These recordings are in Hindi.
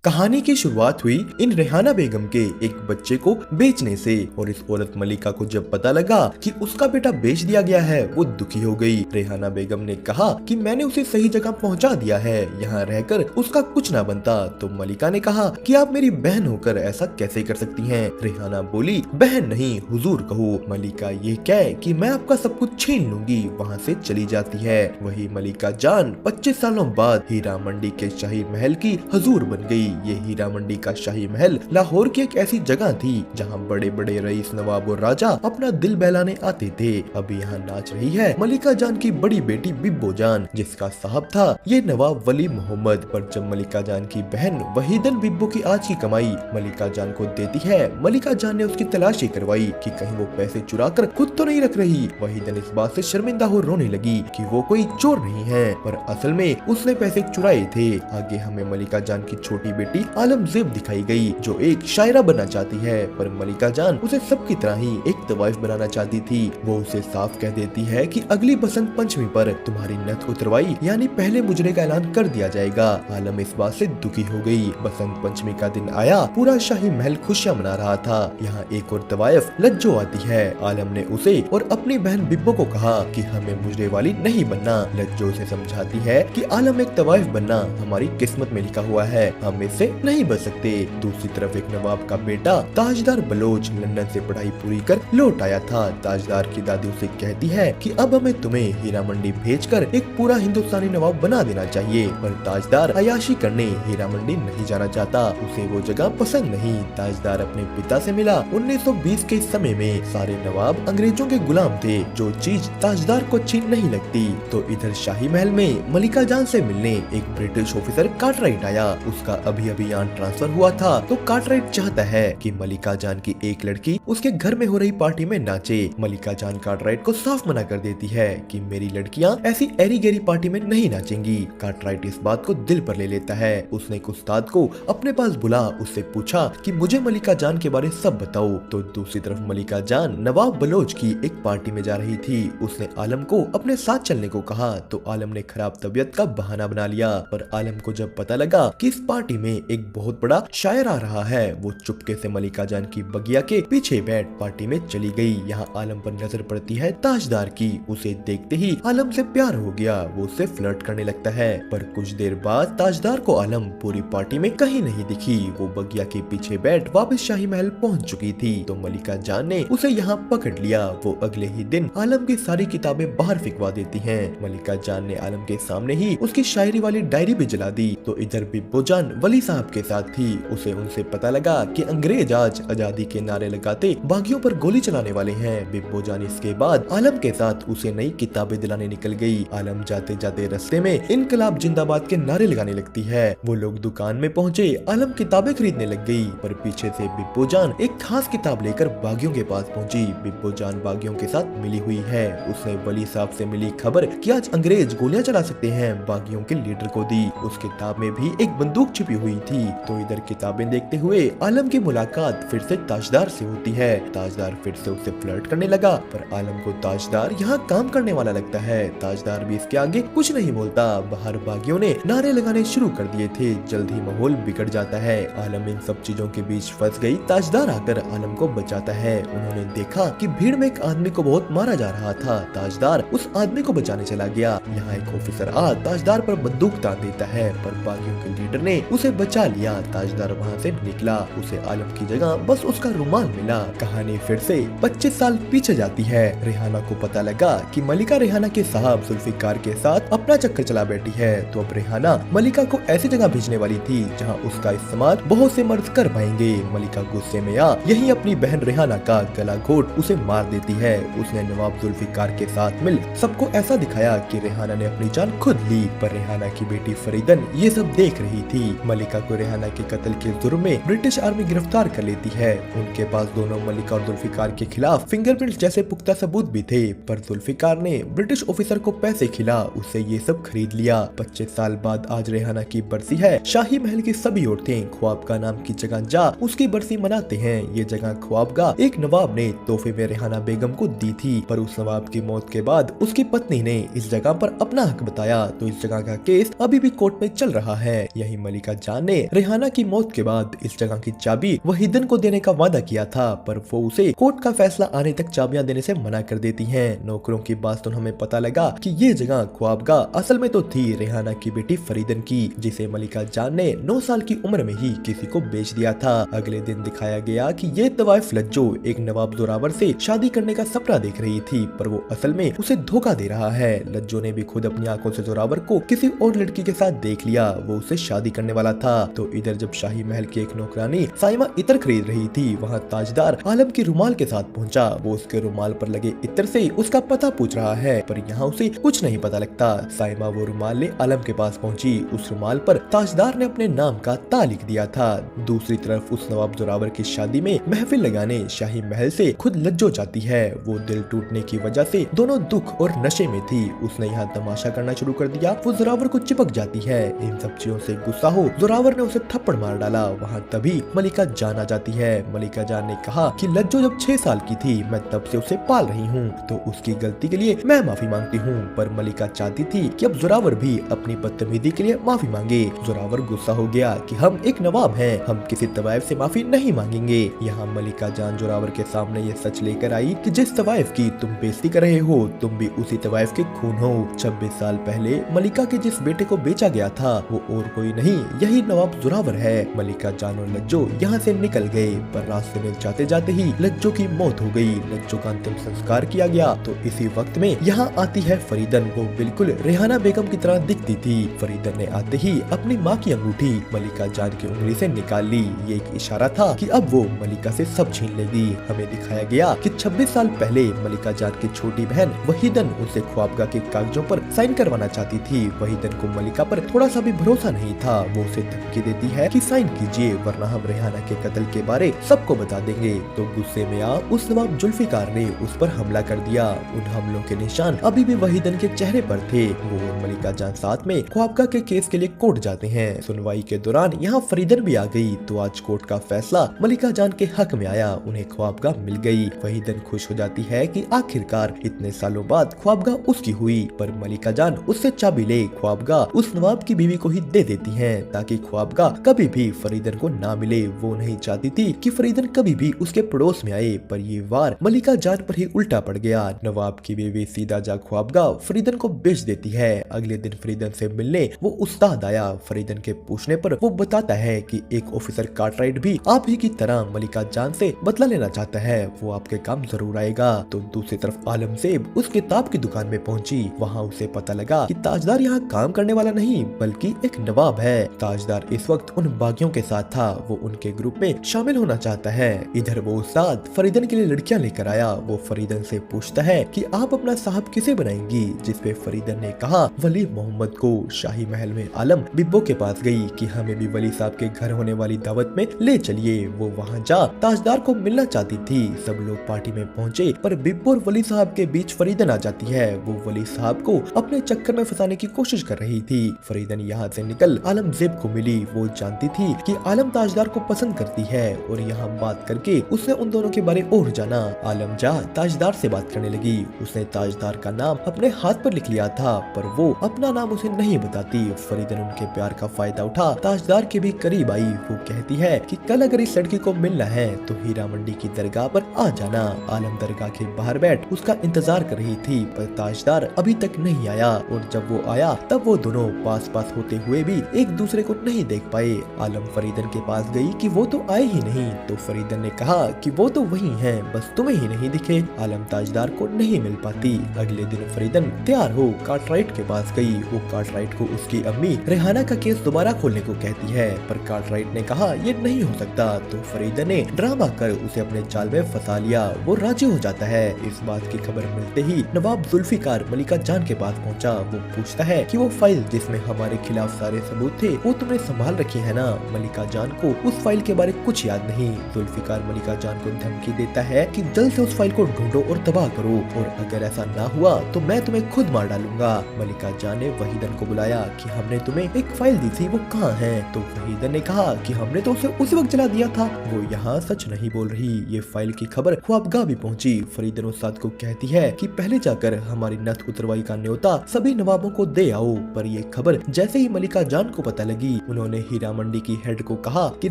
कहानी की शुरुआत हुई इन रेहाना बेगम के एक बच्चे को बेचने से, और इस औरत मलिका को जब पता लगा कि उसका बेटा बेच दिया गया है, वो दुखी हो गई। रेहाना बेगम ने कहा कि मैंने उसे सही जगह पहुंचा दिया है, यहाँ रहकर उसका कुछ ना बनता। तो मलिका ने कहा कि आप मेरी बहन होकर ऐसा कैसे कर सकती हैं? रेहाना बोली, बहन नहीं हुजूर कहो। मलिका ये कह कि मैं आपका सब कुछ छीन लूंगी, वहाँ से चली जाती है। वही मलिका जान 25 सालों बाद हीरा मंडी के शाही महल की हुजूर बन गई। ये हीरा मंडी का शाही महल लाहौर की एक ऐसी जगह थी जहाँ बड़े बड़े रईस, नवाब और राजा अपना दिल बहलाने आते थे। अभी यहाँ नाच रही है मलिका जान की बड़ी बेटी बिब्बो जान, जिसका साहब था ये नवाब वली मोहम्मद। पर जब मलिका जान की बहन वहीदन बिब्बो की आज की कमाई मलिका जान को देती है, मलिका जान ने उसकी तलाशी करवाई कि कहीं वो पैसे चुरा कर खुद तो नहीं रख रही। वहीदन इस बात से शर्मिंदा हो रोने लगी कि वो कोई चोर नहीं है, पर असल में उसने पैसे चुराए थे। आगे हमें मलिका जान की छोटी बेटी आलमजेब दिखाई गई, जो एक शायरा बनना चाहती है, पर मलिका जान उसे सबकी तरह ही एक तवाइफ बनाना चाहती थी। वो उसे साफ कह देती है कि अगली बसंत पंचमी पर तुम्हारी नथ उतरवाई यानी पहले मुजरे का ऐलान कर दिया जाएगा। आलम इस बात से दुखी हो गई। बसंत पंचमी का दिन आया, पूरा शाही महल खुशियाँ मना रहा था। यहाँ एक और तवाइफ लज्जो आती है। आलम ने उसे और अपनी बहन बिब्बो को कहा कि हमें मुजरे वाली नहीं बनना। लज्जो उसे समझाती है कि आलम एक तवाइफ बनना हमारी किस्मत में लिखा हुआ है, हम इससे नहीं बच सकते। दूसरी तरफ एक नवाब का बेटा ताजदार बलोच लंदन से पढ़ाई पूरी कर लौट आया था। ताजदार की दादी उसे कहती है कि अब हमें तुम्हें हीरा मंडी भेजकर एक पूरा हिंदुस्तानी नवाब बना देना चाहिए, पर ताजदार अयाशी करने हीरा मंडी नहीं जाना चाहता, उसे वो जगह पसंद नहीं। ताजदार अपने पिता से मिला। 1920 के समय में सारे नवाब अंग्रेजों के गुलाम थे, जो चीज ताजदार को अच्छी नहीं लगती। तो इधर शाही महल में मलिका जान से मिलने एक ब्रिटिश ऑफिसर कार्टराइट आया। उसका अभी अभी यहाँ ट्रांसफर हुआ था, तो कार्टराइट चाहता है कि मलिका जान की एक लड़की उसके घर में हो रही पार्टी में नाचे। मलिका जान कार्टराइट को साफ मना कर देती है कि मेरी लड़कियां ऐसी एरी गेरी पार्टी में नहीं नाचेंगी। कार्टराइट इस बात को दिल पर ले लेता है। उसने एक उस्ताद को अपने पास बुला उससे पूछा कि मुझे मलिका जान के बारे सब बताओ। तो दूसरी तरफ मलिका जान नवाब बलोच की एक पार्टी में जा रही थी। उसने आलम को अपने साथ चलने को कहा, तो आलम ने खराब तबीयत का बहाना बना लिया। पर आलम को जब पता लगा कि इस पार्टी में एक बहुत बड़ा शायर आ रहा है, वो चुपके से मलिका जान की बगिया के पीछे बैठ पार्टी में चली गई। यहाँ आलम पर नजर पड़ती है ताजदार की। उसे देखते ही आलम से प्यार हो गया। वो उससे फ्लर्ट करने लगता है, पर कुछ देर बाद ताजदार को आलम पूरी पार्टी में कहीं नहीं दिखी। वो बगिया के पीछे बैठ वापस शाही महल पहुँच चुकी थी। तो मलिका जान ने उसे यहाँ पकड़ लिया। वो अगले ही दिन आलम की सारी किताबें बाहर फिकवा देती है। मलिका जान ने आलम के सामने ही उसकी शायरी वाली डायरी भी जला दी। तो इधर बिब्बो जान वली साहब के साथ थी। उसे उनसे पता लगा कि अंग्रेज आज आजादी के नारे लगाते बागियों पर गोली चलाने वाले हैं। बिब्बो जान इसके बाद आलम के साथ उसे नई किताबें दिलाने निकल गई। आलम जाते जाते रास्ते में इनकलाब जिंदाबाद के नारे लगाने लगती है। वो लोग दुकान में पहुँचे। आलम किताबें खरीदने लग गई, पर पीछे से बिब्बो जान एक खास किताब लेकर बागियों के पास पहुँची। बिब्बो जान बागियों के साथ मिली हुई है। उसने वली साहब से मिली खबर कि आज अंग्रेज गोलियां चला सकते हैं बागियों के लीडर को दी। उस किताब में भी एक बंदूक छिपी हुई थी। तो इधर किताबें देखते हुए आलम की मुलाकात फिर से ताजदार से होती है। ताजदार फिर से उससे फ्लर्ट करने लगा, पर आलम को ताजदार यहाँ काम करने वाला लगता है। ताजदार भी इसके आगे कुछ नहीं बोलता। बाहर बागियों ने नारे लगाने शुरू कर दिए थे। जल्द ही माहौल बिगड़ जाता है। आलम इन सब चीजों के बीच फंस गई। ताजदार आकर आलम को बचाता है। उन्होंने देखा कि भीड़ में एक आदमी को बहुत मारा जा रहा था। ताजदार उस आदमी को बचाने चला गया। यहाँ एक ऑफिसर आ ताजदार पर बंदूक तान देता है, पर बागियों के लीडर ने उसे बचा लिया। ताजदार वहाँ से निकला। उसे आलम की जगह बस उसका रुमाल मिला। कहानी फिर से 25 साल पीछे जाती है। रेहाना को पता लगा कि मलिका रेहाना के साहब जुल्फिकार के साथ अपना चक्कर चला बैठी है। तो अब रेहाना मलिका को ऐसी जगह भेजने वाली थी जहाँ उसका इस्तेमाल बहुत से मर्द कर पाएंगे। मलिका गुस्से में आ यही अपनी बहन रेहाना का गला घोट उसे मार देती है। उसने नवाब जुल्फिकार के साथ मिल सबको ऐसा दिखाया कि रेहाना ने अपनी जान खुद ली, पर रेहाना की बेटी फरीदन ये सब देख रही थी। मलिका को रेहाना के कत्ल के जुर्म में ब्रिटिश आर्मी गिरफ्तार कर लेती है। उनके पास दोनों मलिका और जुल्फिकार के खिलाफ फिंगरप्रिंट जैसे पुख्ता सबूत भी थे, पर जुल्फिकार ने ब्रिटिश ऑफिसर को पैसे खिला उससे ये सब खरीद लिया। 25 साल बाद आज रेहाना की बरसी है। शाही महल की सभी औरतें ख्वाबगा नाम की जगह जा उसकी बरसी मनाते हैं। ये जगह ख्वाबगा एक नवाब ने तोहफे में रेहाना बेगम को दी थी, पर उस नवाब की मौत के बाद उसकी पत्नी ने इस जगह पर अपना हक बताया। तो इस जगह का केस अभी भी कोर्ट में चल रहा है। यही मलिका जान जान ने रेहाना की मौत के बाद इस जगह की चाबी वहीदन को देने का वादा किया था, पर वो उसे कोर्ट का फैसला आने तक चाबियां देने से मना कर देती हैं। नौकरों की बात सुन हमें पता लगा कि ये जगह ख्वाबगाह असल में तो थी रेहाना की बेटी फरीदन की, जिसे मलिका जान ने 9 साल की उम्र में ही किसी को बेच दिया था। अगले दिन दिखाया गया कि ये तवाइफ लज्जो एक नवाब जोरावर से शादी करने का सपना देख रही थी, पर वो असल में उसे धोखा दे रहा है। लज्जो ने भी खुद अपनी आंखों से जोरावर को किसी और लड़की के साथ देख लिया, वो उससे शादी करने वाला था। तो इधर जब शाही महल की एक नौकरानी साइमा इत्र खरीद रही थी, वहाँ ताजदार आलम की रुमाल के साथ पहुँचा। वो उसके रुमाल पर लगे इत्र से उसका पता पूछ रहा है, पर यहाँ उसे कुछ नहीं पता लगता। साइमा वो रुमाल ले आलम के पास पहुँची। उस रुमाल पर ताजदार ने अपने नाम का ता लिख दिया था। दूसरी तरफ उस नवाब जोरावर की शादी में महफिल लगाने शाही महल से खुद लज्जो जाती है। वो दिल टूटने की वजह से दोनों दुख और नशे में थी। उसने यहाँ तमाशा करना शुरू कर दिया। वो जोरावर को चिपक जाती है। इन सब चीजों से गुस्सा हो जोरावर ने उसे थप्पड़ मार डाला। वहाँ तभी मलिका जान आ जाती है। मलिका जान ने कहा कि लज्जो जब 6 साल की थी मैं तब से उसे पाल रही हूँ, तो उसकी गलती के लिए मैं माफी मांगती हूँ। पर मलिका चाहती थी कि अब जोरावर भी अपनी बदतमीजी के लिए माफी मांगे। जोरावर गुस्सा हो गया कि हम एक नवाब हैं, हम किसी तवाइफ से माफी नहीं मांगेंगे। यहाँ मलिका जान जोरावर के सामने ये सच लेकर आई कि जिस तवाइफ की तुम बेइज्जती कर रहे हो, तुम भी उसी तवाइफ के खून हो। 26 साल पहले मलिका के जिस बेटे को बेचा गया था वो और कोई नहीं, यही नवाब जोरावर है। मलिका जान और लज्जो यहाँ से निकल गए, पर रास्ते में जाते जाते ही लज्जो की मौत हो गई। लज्जो का अंतिम संस्कार किया गया। तो इसी वक्त में यहाँ आती है फरीदन। वो बिल्कुल रेहाना बेगम की तरह दिखती थी। फरीदन ने आते ही अपनी माँ की अंगूठी मलिका जान की उंगली से निकाल ली। ये एक इशारा था कि अब वो मलिका से सब छीन लेगी। हमें दिखाया गया कि 26 साल पहले मलिका जान की छोटी बहन वहीदन उसे ख्वाबगाह के कागजों पर साइन करवाना चाहती थी। वहीदन को मलिका पर थोड़ा सा भी भरोसा नहीं था। वो उसे धमकी देती है कि साइन कीजिए वरना हम रेहाना के कत्ल के बारे सबको बता देंगे। तो गुस्से में आ उस नवाब जुल्फिकार ने उस पर हमला कर दिया। उन हमलों के निशान अभी भी वहीदन के चेहरे पर थे। वो और मलिका जान साथ में ख्वाबगाह के केस के लिए कोर्ट जाते हैं। सुनवाई के दौरान यहाँ फरीदन भी आ गई। तो आज कोर्ट का फैसला मलिका जान के हक में आया। उन्हें ख्वाबगाह मिल गई। वहीदन खुश हो जाती है कि आखिरकार इतने सालों बाद ख्वाबगाह उसकी हुई। पर मलिका जान उससे चाबी ले ख्वाबगाह उस नवाब की बीवी को ही दे देती है, ताकि ख्वाबगाह कभी भी फरीदन को ना मिले। वो नहीं चाहती थी कि फरीदन कभी भी उसके पड़ोस में आए, पर ये वार मलिका जान पर ही उल्टा पड़ गया। नवाब की बीवी सीधा जा ख्वाबगाह फरीदन को बेच देती है। अगले दिन फरीदन से मिलने वो उस्ताद आया। फरीदन के पूछने पर वो बताता है कि एक ऑफिसर कार्टराइट भी आप ही की तरह मलिका जान से बदला लेना चाहता है, वो आपके काम जरूर आएगा। तो दूसरी तरफ आलम सेब उस किताब की दुकान में पहुंची। वहाँ उसे पता लगा कि ताजदार यहाँ काम करने वाला नहीं बल्कि एक नवाब है। ताजदार इस वक्त उन बागियों के साथ था। वो उनके ग्रुप में शामिल होना चाहता है। इधर वो उस्ताद फरीदन के लिए लड़कियां लेकर आया। वो फरीदन से पूछता है कि आप अपना साहब किसे बनाएंगी, जिसपे फरीदन ने कहा वली मोहम्मद को। शाही महल में आलम बिब्बो के पास गई कि हमें भी वली साहब के घर होने वाली दावत में ले चलिए। वो वहाँ जा ताजदार को मिलना चाहती थी। सब लोग पार्टी में पहुँचे, पर बिब्बो और वली साहब के बीच फरीदन आ जाती है। वो वली साहब को अपने चक्कर में फंसाने की कोशिश कर रही थी। फरीदन यहाँ से निकल आलम जेब को मिली। वो जानती थी कि आलम ताजदार को पसंद करती है और यहाँ बात करके उसने उन दोनों के बारे और जाना। आलम जा ताजदार से बात करने लगी। उसने ताजदार का नाम अपने हाथ पर लिख लिया था, पर वो अपना नाम उसे नहीं बताती। फरीदन उनके प्यार का फायदा उठा ताजदार के भी करीब आई। वो कहती है कि कल अगर इस लड़की को मिलना है तो हीरा मंडी की दरगाह पर आ जाना। आलम दरगाह के बाहर बैठ उसका इंतजार कर रही थी, पर ताजदार अभी तक नहीं आया। और जब वो आया तब वो दोनों पास पास होते हुए भी एक दूसरे को नहीं देख पाए। आलम फरीदन के पास गई कि वो तो आए ही नहीं। तो फरीदन ने कहा कि वो तो वही हैं, बस तुम्हें ही नहीं दिखे। आलम ताजदार को नहीं मिल पाती। अगले दिन फरीदन तैयार हो कार्टराइट के पास गई। वो कार्टराइट को उसकी अम्मी रेहाना का केस दोबारा खोलने को कहती है, पर कार्टराइट ने कहा ये नहीं हो सकता। तो फरीदन ने ड्रामा कर उसे अपने जाल में फंसा लिया। वो राजी हो जाता है। इस बात की खबर मिलते ही नवाब जुल्फिकार मलिका जान के पास पहुंचा। वो पूछता है कि वो फाइल जिसमें हमारे खिलाफ सारे सबूत थे वो तुमने संभाल रखी है ना। मलिका जान को उस फाइल के बारे कुछ याद नहीं। जुल्फिकार मलिका जान को धमकी देता है कि जल्द से उस फाइल को ढूंढो और तबाह करो, और अगर ऐसा ना हुआ तो मैं तुम्हें खुद मार डालूंगा। मलिका जान ने वहीदन को बुलाया कि हमने तुम्हें एक फाइल दी थी, वो कहाँ है। तो वहीदन ने कहा कि हमने तो उसे उसी वक्त जला दिया था। वो यहाँ सच नहीं बोल रही। ये फाइल की खबर ख्वाबगाह भी पहुँची। फरीदन उस्ताद को कहती है कि पहले जाकर हमारी नथ उतरवाई का न्योता सभी नवाबों को दे आओ। पर ये खबर जैसे ही मलिका जान को पता लगी उन्होंने हीरा मंडी की हेड को कहा कि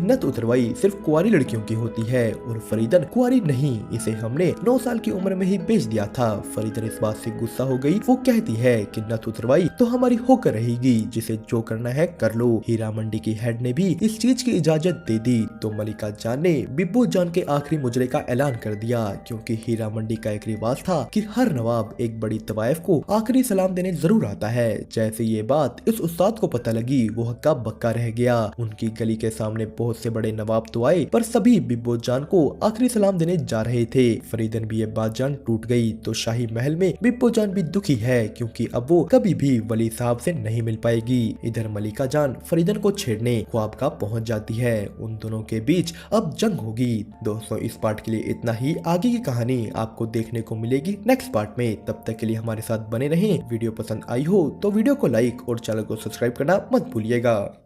नथ उतरवाई सिर्फ कुंवारी लड़कियों की होती है और फरीदन कुंवारी नहीं, इसे हमने 9 साल की उम्र में ही बेच दिया था। फरीदन इस बात से गुस्सा हो गई। वो कहती है कि नथ उतरवाई तो हमारी होकर रहेगी, जिसे जो करना है कर लो। हीरा मंडी की हेड ने भी इस चीज की इजाजत दे दी तो मलिका जान ने बिब्बो जान के आखिरी मुजरे का ऐलान कर दिया, क्योंकि हीरा मंडी का एक रिवाज था कि हर नवाब एक बड़ी तवायफ को आखिरी सलाम देने जरूर आता है। जैसे ये बात इस उस्ताद को पता लगी वो हक्का बक्का रह गया। उनकी गली के सामने बहुत से बड़े नवाब तो आए पर सभी बिब्बो जान को आखिरी सलाम देने जा रहे थे। फरीदन भी ये बात जान टूट गई तो शाही महल में बिब्बो जान भी दुखी है, क्योंकि अब वो कभी भी वली साहब से नहीं मिल पाएगी। इधर मलिका जान फरीदन को छेड़ने ख्वाब का पहुंच जाती है। उन दोनों के बीच अब जंग होगी। दोस्तों इस पार्ट के लिए इतना ही। आगे की कहानी आपको देखने को मिलेगी नेक्स्ट पार्ट में। तब तक के लिए हमारे साथ बने रहें। वीडियो पसंद आई हो तो वीडियो को लाइक और चैनल को सब्सक्राइब करना मत भूलिएगा।